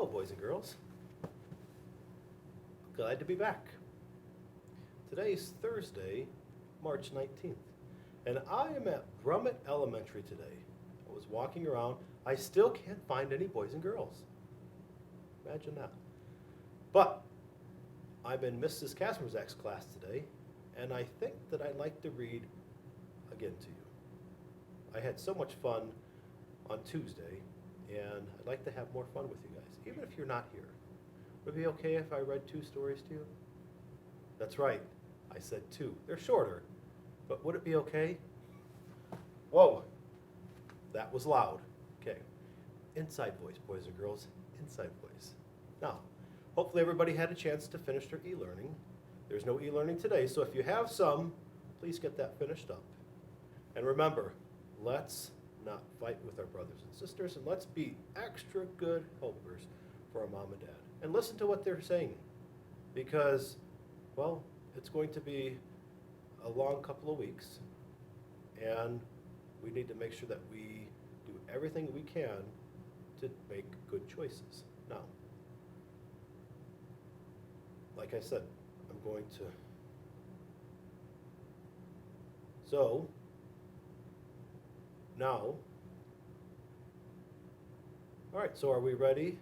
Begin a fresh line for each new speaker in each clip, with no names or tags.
boys and girls. Glad to be back. Today's Thursday, March 19th, and I am at Brummett Elementary today. I was walking around. I still can't find any boys and girls. Imagine that. But I'm in Mrs. Kasmerzak's class today, and I think that I'd like to read again to you. I had so much fun on Tuesday, and I'd like to have more fun with you guys, even if you're not here. Would it be okay if I read 2 stories to you? That's right, I said 2. They're shorter, but would it be okay? Whoa, that was loud. Okay, inside voice, boys and girls, inside voice. Now, hopefully everybody had a chance to finish their e-learning. There's no e-learning today, so if you have some, please get that finished up. And remember, let's not fight with our brothers and sisters, and let's be extra good helpers for our mom and dad. And listen to what they're saying, because, well, it's going to be a long couple of weeks, and we need to make sure that we do everything we can to make good choices. Now, like I said, I'm going to, so, now, all right, so are we ready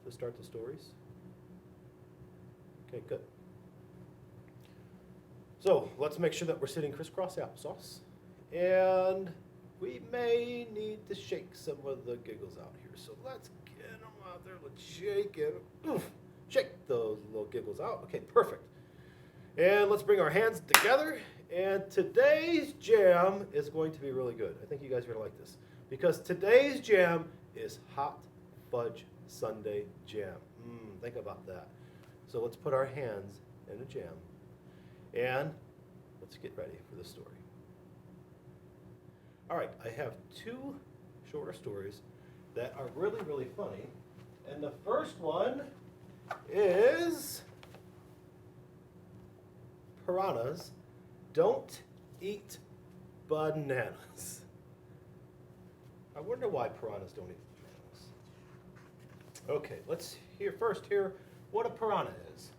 to start the stories? Okay, good. So let's make sure that we're sitting crisscross applesauce. And we may need to shake some of the giggles out here. So let's get them out there. Let's shake it. Oof. Shake those little giggles out. Okay, perfect. And let's bring our hands together. And today's jam is going to be really good. I think you guys are going to like this. Because today's jam is hot fudge sundae jam. Think about that. So let's put our hands in a jam. And let's get ready for the story. All right, I have 2 shorter stories that are really, really funny. And the first one is Piranhas Don't Eat Bananas. I wonder why piranhas don't eat bananas. Okay, let's hear what a piranha is.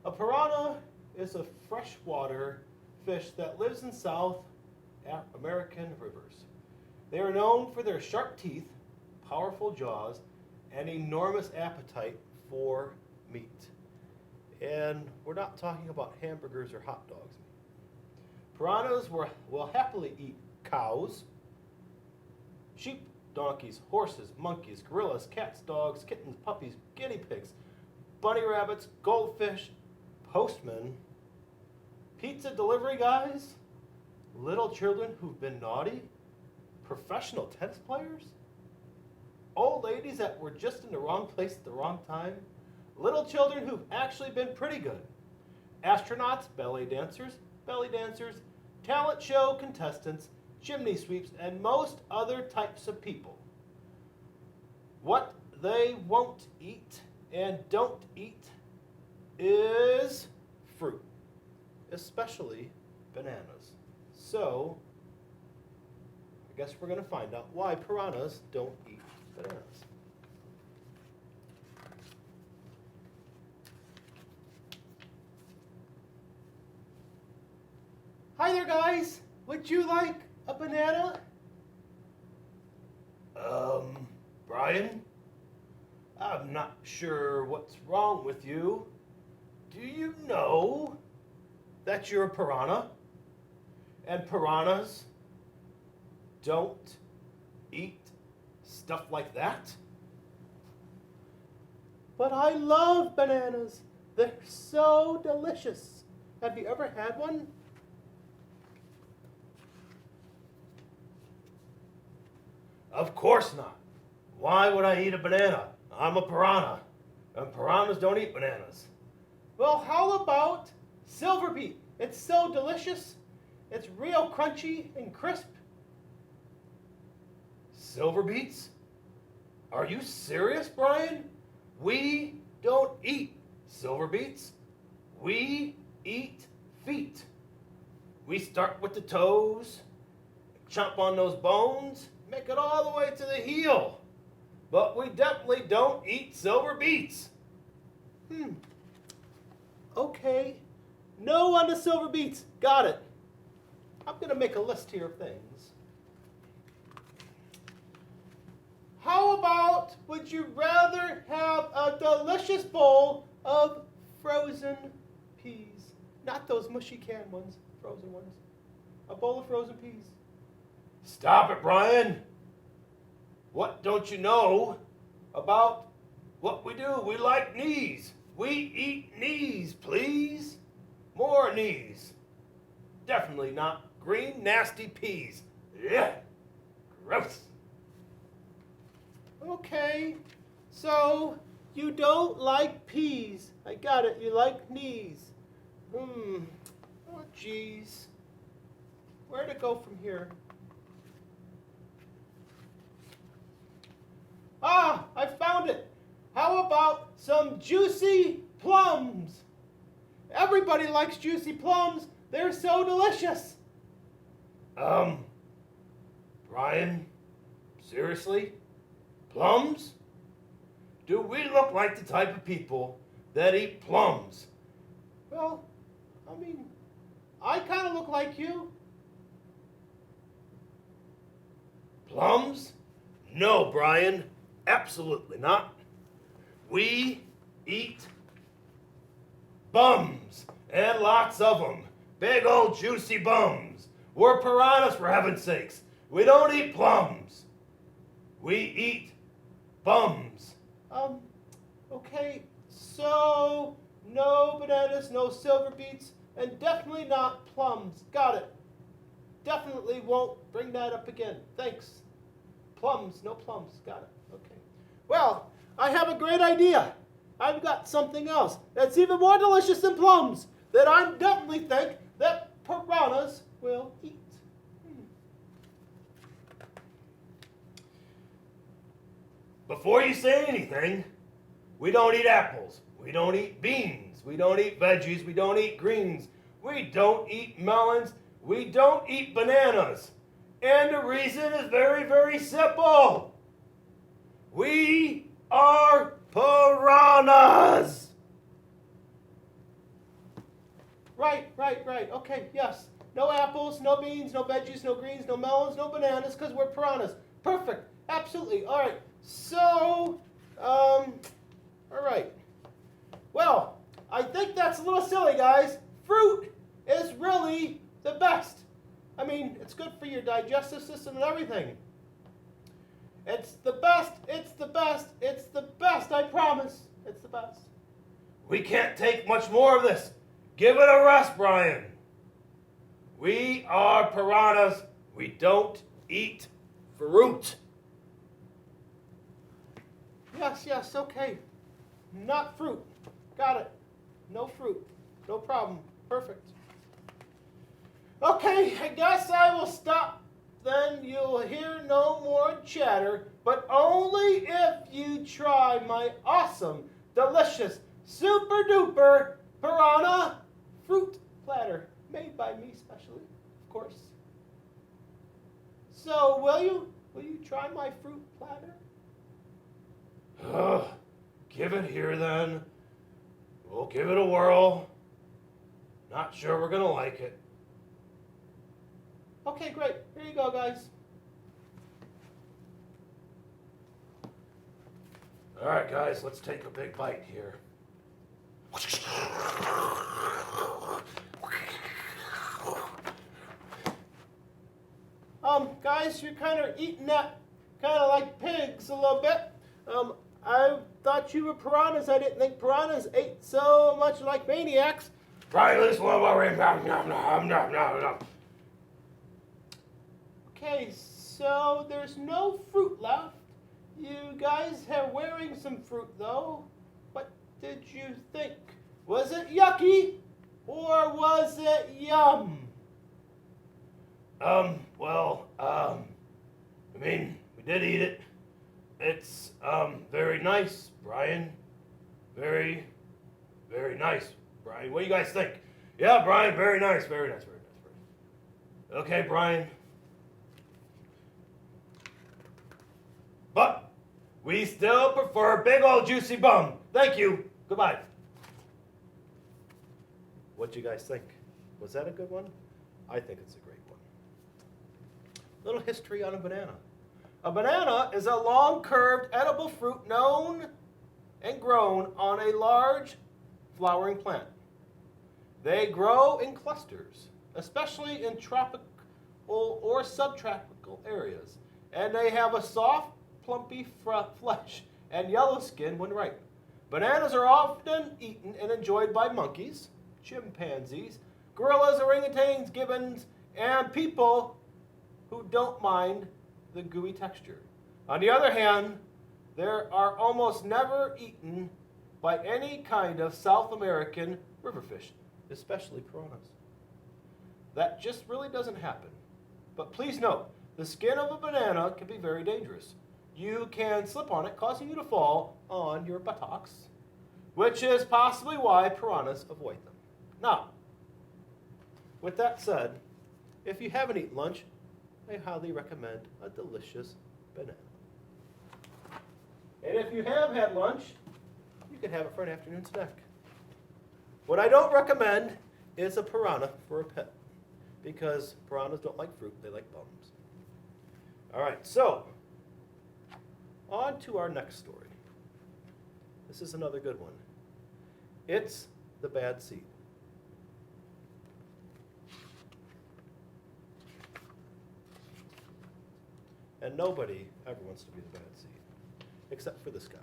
A piranha is a freshwater fish that lives in South American rivers. They are known for their sharp teeth, powerful jaws, and enormous appetite for meat. And we're not talking about hamburgers or hot dogs. Piranhas will happily eat cows, sheep, donkeys, horses, monkeys, gorillas, cats, dogs, kittens, puppies, guinea pigs, bunny rabbits, goldfish, postmen, pizza delivery guys, little children who've been naughty, professional tennis players, old ladies that were just in the wrong place at the wrong time, little children who've actually been pretty good, astronauts, belly dancers, talent show contestants, chimney sweeps, and most other types of people. What they won't eat and don't eat is fruit, especially bananas. So, I guess we're going to find out why piranhas don't eat bananas. Hi there, guys. Would you like a banana? Brian? I'm not sure what's wrong with you. Do you know that you're a piranha? And piranhas don't eat stuff like that? But I love bananas. They're so delicious. Have you ever had one? Of course not. Why would I eat a banana? I'm a piranha, and piranhas don't eat bananas. Well, how about silver beet? It's so delicious. It's real crunchy and crisp. Silver beets? Are you serious, Brian? We don't eat silver beets. We eat feet. We start with the toes, chomp on those bones, make it all the way to the heel. but we definitely don't eat silver beets. Okay. No on the silver beets. Got it. I'm going to make a list here of things. How about, would you rather have a delicious bowl of frozen peas? Not those mushy canned ones, frozen ones. A bowl of frozen peas. Stop it, Brian. What don't you know about what we do? We like knees. We eat knees, please. More knees. Definitely not green, nasty peas. Yeah. Gross. Okay, so you don't like peas. I got it. You like knees. Oh, geez. Where to go from here? Ah, I found it. How about some juicy plums? Everybody likes juicy plums. They're so delicious. Brian, seriously? Plums? Do we look like the type of people that eat plums? Well, I mean, I kind of look like you. Plums? No, Brian, absolutely not. We eat bums, and lots of them. Big old juicy bums. We're piranhas, for heaven's sakes. We don't eat plums. We eat bums. Okay, so no bananas, no silver beets, and definitely not plums. Got it. Definitely won't bring that up again. Thanks. Plums, no plums. Got it. Okay. Well, I have a great idea. I've got something else that's even more delicious than plums that I definitely think that piranhas will eat. Before you say anything, we don't eat apples. We don't eat beans. We don't eat veggies. We don't eat greens. We don't eat melons. We don't eat bananas. And the reason is very, very simple. We are piranhas. Right. Okay, yes. No apples, no beans, no veggies, no greens, no melons, no bananas, because we're piranhas. Perfect. Absolutely. All right. So, all right. Well, I think that's a little silly, guys. Fruit is really the best. I mean, it's good for your digestive system and everything. It's the best, it's the best, it's the best, I promise. It's the best. We can't take much more of this. Give it a rest, Brian. We are piranhas. We don't eat fruit. Yes, okay. Not fruit. Got it. No fruit. No problem. Perfect. Okay, I guess I will stop. Then you'll hear no more chatter, but only if you try my awesome, delicious, super duper piranha fruit platter, made by me specially, of course. So, will you try my fruit platter? Give it here then. We'll give it a whirl. Not sure we're gonna like it. Okay, great. Here you go, guys. All right, guys, let's take a big bite here. Guys, you're kind of eating that kind of like pigs a little bit. I thought you were piranhas. I didn't think piranhas ate so much like maniacs. Right, listen, Okay, so there's no fruit left. You guys are wearing some fruit, though. What did you think? Was it yucky or was it yum? I mean, we did eat it. It's, very nice, Brian. Very, very nice, Brian. What do you guys think? Yeah, Brian, very nice, very nice, very nice, very nice. Okay, Brian. But We still prefer big old juicy bum. Thank you. Goodbye. What'd you guys think? Was that a good one? I think it's a great one. Little history on a banana. A banana is a long, curved, edible fruit known and grown on a large flowering plant. They grow in clusters, especially in tropical or subtropical areas, and they have a soft, plumpy flesh and yellow skin when ripe. Bananas are often eaten and enjoyed by monkeys, chimpanzees, gorillas, orangutans, gibbons, and people who don't mind the gooey texture. On the other hand, they are almost never eaten by any kind of South American river fish, especially piranhas. That just really doesn't happen. But please note, the skin of a banana can be very dangerous. You can slip on it, causing you to fall on your buttocks, which is possibly why piranhas avoid them. Now, with that said, if you haven't eaten lunch, I highly recommend a delicious banana. And if you have had lunch, you can have it for an afternoon snack. What I don't recommend is a piranha for a pet, because piranhas don't like fruit, they like bums. All right, so on to our next story. This is another good one. It's the bad seed. And nobody ever wants to be the bad seed, except for this guy.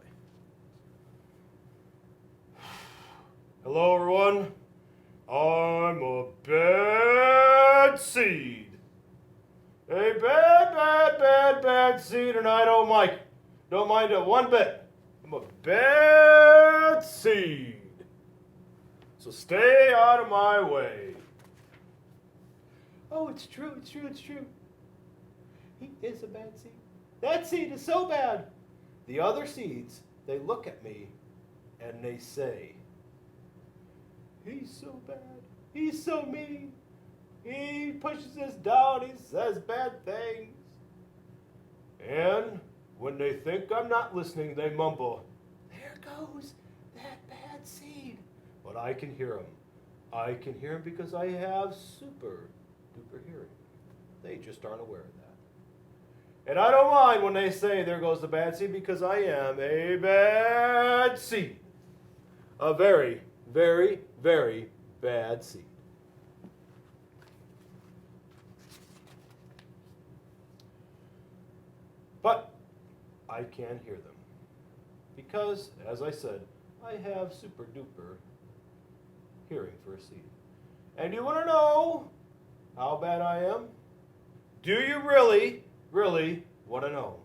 Hello, everyone. I'm a bad seed. A bad seed, and I don't like it. Don't mind it one bit. I'm a bad seed. So stay out of my way. Oh, it's true, it's true, it's true. He is a bad seed. That seed is so bad. The other seeds, they look at me and they say, he's so bad. He's so mean. He pushes us down. He says bad things. And when they think I'm not listening, they mumble, there goes that bad seed. But I can hear him. I can hear him because I have super duper hearing. They just aren't aware of that. And I don't mind when they say there goes the bad seed, because I am a bad seed. A very, very, very bad seed. But I can hear them, because, as I said, I have super duper hearing for a seed. And you want to know how bad I am? Do you really want to know?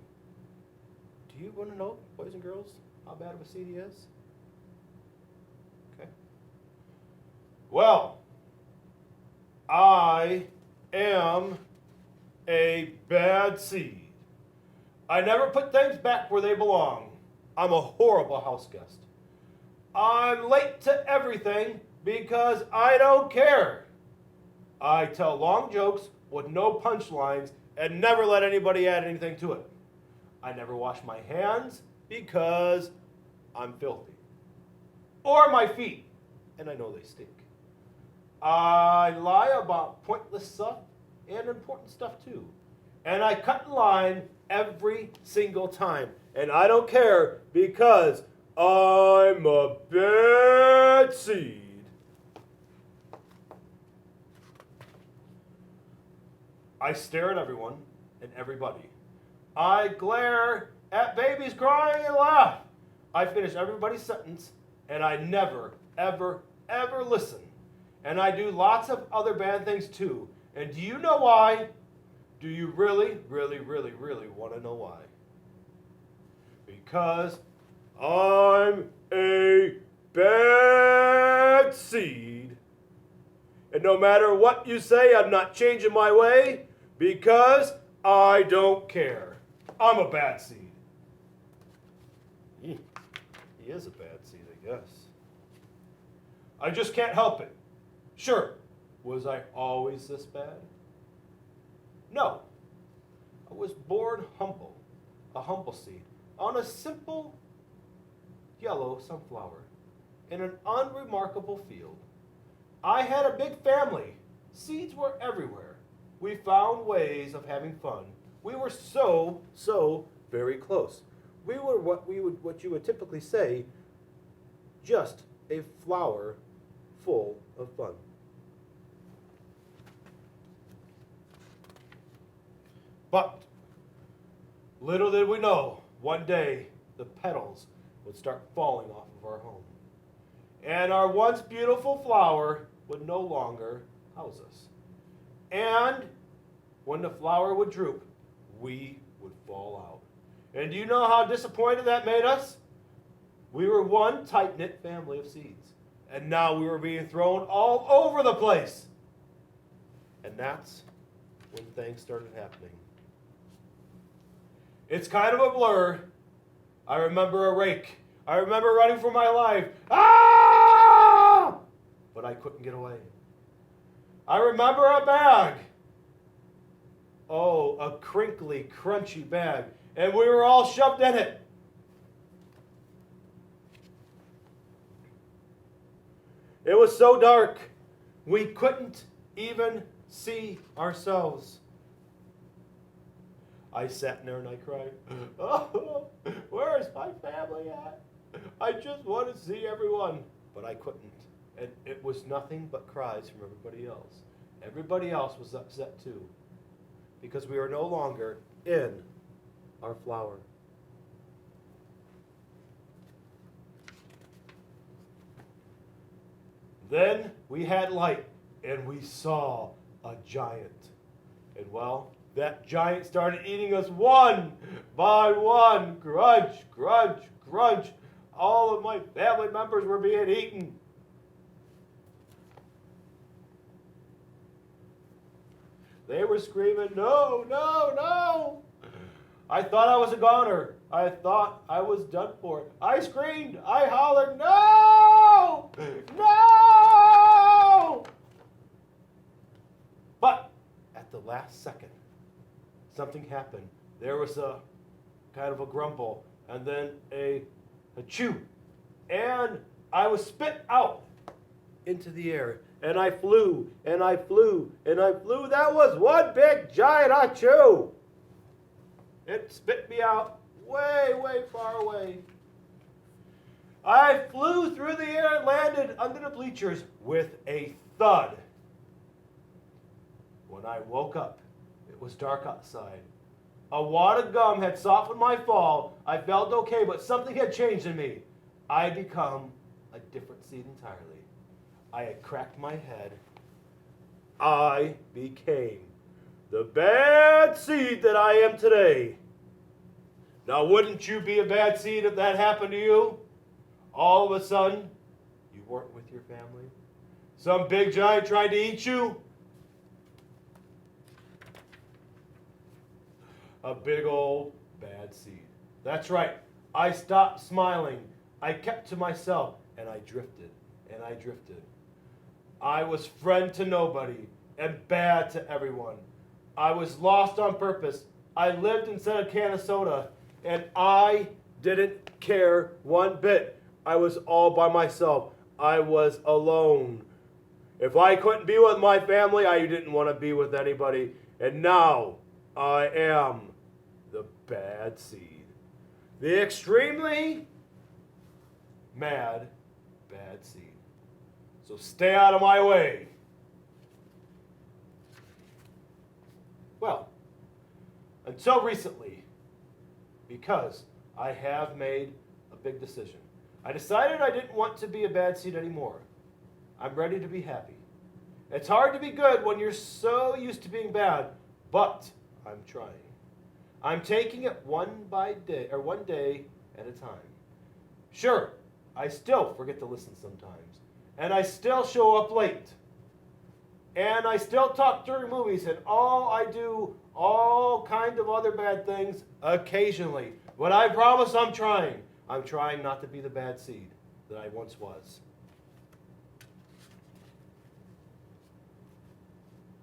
Do you want to know, boys and girls, how bad of a seed he is? Okay. Well, I am a bad seed. I never put things back where they belong. I'm a horrible house guest. I'm late to everything because I don't care. I tell long jokes with no punchlines and never let anybody add anything to it. I never wash my hands because I'm filthy. Or my feet, and I know they stink. I lie about pointless stuff and important stuff too. And I cut in line every single time. And I don't care because I'm a bad seed. I stare at everyone and everybody. I glare at babies crying and laugh. I finish everybody's sentence, and I never, ever, ever listen. And I do lots of other bad things too. And do you know why? Do you really want to know why? Because I'm a bad seed. And no matter what you say, I'm not changing my way, because I don't care. I'm a bad seed. He is a bad seed, I guess. I just can't help it. Sure, was I always this bad? No. I was born humble, a humble seed, on a simple yellow sunflower in an unremarkable field. I had a big family. Seeds were everywhere. We found ways of having fun. We were so very close. We were what you would typically say, just a flower full of fun. But little did we know, one day the petals would start falling off of our home. And our once beautiful flower would no longer house us. And when the flower would droop, we would fall out. And do you know how disappointed that made us? We were one tight-knit family of seeds. And now we were being thrown all over the place. And that's when things started happening. It's kind of a blur. I remember a rake. I remember running for my life. Ah! But I couldn't get away. I remember a bag. Oh, a crinkly, crunchy bag. And we were all shoved in it. It was so dark, we couldn't even see ourselves. I sat in there and I cried, oh, where is my family at? I just want to see everyone. But I couldn't. And it was nothing but cries from everybody else. Everybody else was upset too, because we were no longer in our flower. Then we had light, and we saw a giant. And well, that giant started eating us one by one. Crunch, crunch, crunch. All of my family members were being eaten. They were screaming, no, no, no. I thought I was a goner. I thought I was done for. I screamed. I hollered, no! No! But at the last second, something happened. There was a kind of a grumble, and then a chew. And I was spit out into the air. And I flew, and I flew, and I flew. That was one big giant achoo. It spit me out way, way far away. I flew through the air and landed under the bleachers with a thud. When I woke up, it was dark outside. A wad of gum had softened my fall. I felt okay, but something had changed in me. I had become a different seed entirely. I had cracked my head. I became the bad seed that I am today. Now, wouldn't you be a bad seed if that happened to you? All of a sudden, you weren't with your family. Some big giant tried to eat you. A big old bad seed. That's right. I stopped smiling. I kept to myself, and I drifted, and I drifted. I was friend to nobody and bad to everyone. I was lost on purpose. I lived inside a can of soda, and I didn't care one bit. I was all by myself. I was alone. If I couldn't be with my family, I didn't want to be with anybody. And now I am the bad seed. The extremely mad bad seed. So stay out of my way. Well, until recently, because I have made a big decision. I decided I didn't want to be a bad seed anymore. I'm ready to be happy. It's hard to be good when you're so used to being bad, but I'm trying. I'm taking it one day at a time. Sure, I still forget to listen sometimes. And I still show up late. And I still talk during movies, and I do all kinds of other bad things occasionally. But I promise I'm trying. I'm trying not to be the bad seed that I once was.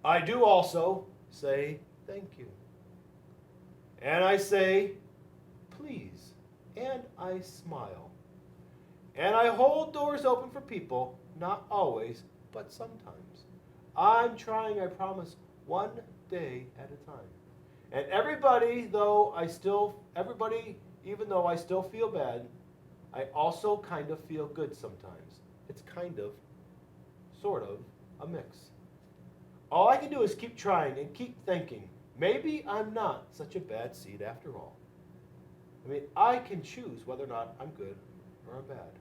I do also say thank you. And I say please and I smile. And I hold doors open for people, not always, but sometimes. I'm trying, I promise, one day at a time. And everybody, even though I still feel bad, I also kind of feel good sometimes. It's kind of, sort of, a mix. All I can do is keep trying and keep thinking, maybe I'm not such a bad seed after all. I mean, I can choose whether or not I'm good or I'm bad.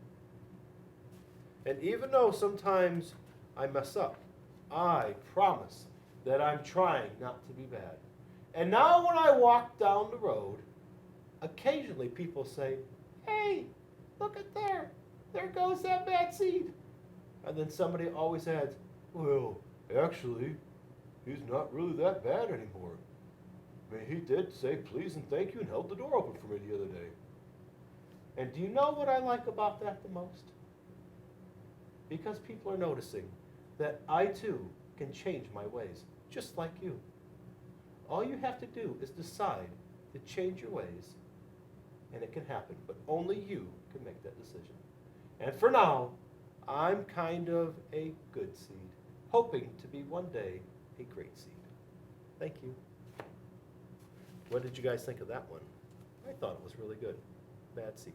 And even though sometimes I mess up, I promise that I'm trying not to be bad. And now when I walk down the road, occasionally people say, hey, look at there. There goes that bad seed. And then somebody always adds, well, actually, he's not really that bad anymore. I mean, he did say please and thank you and held the door open for me the other day. And do you know what I like about that the most? Because people are noticing that I too can change my ways, just like you. All you have to do is decide to change your ways, and it can happen, but only you can make that decision. And for now, I'm kind of a good seed, hoping to be one day a great seed. Thank you. What did you guys think of that one? I thought it was really good. Bad seed.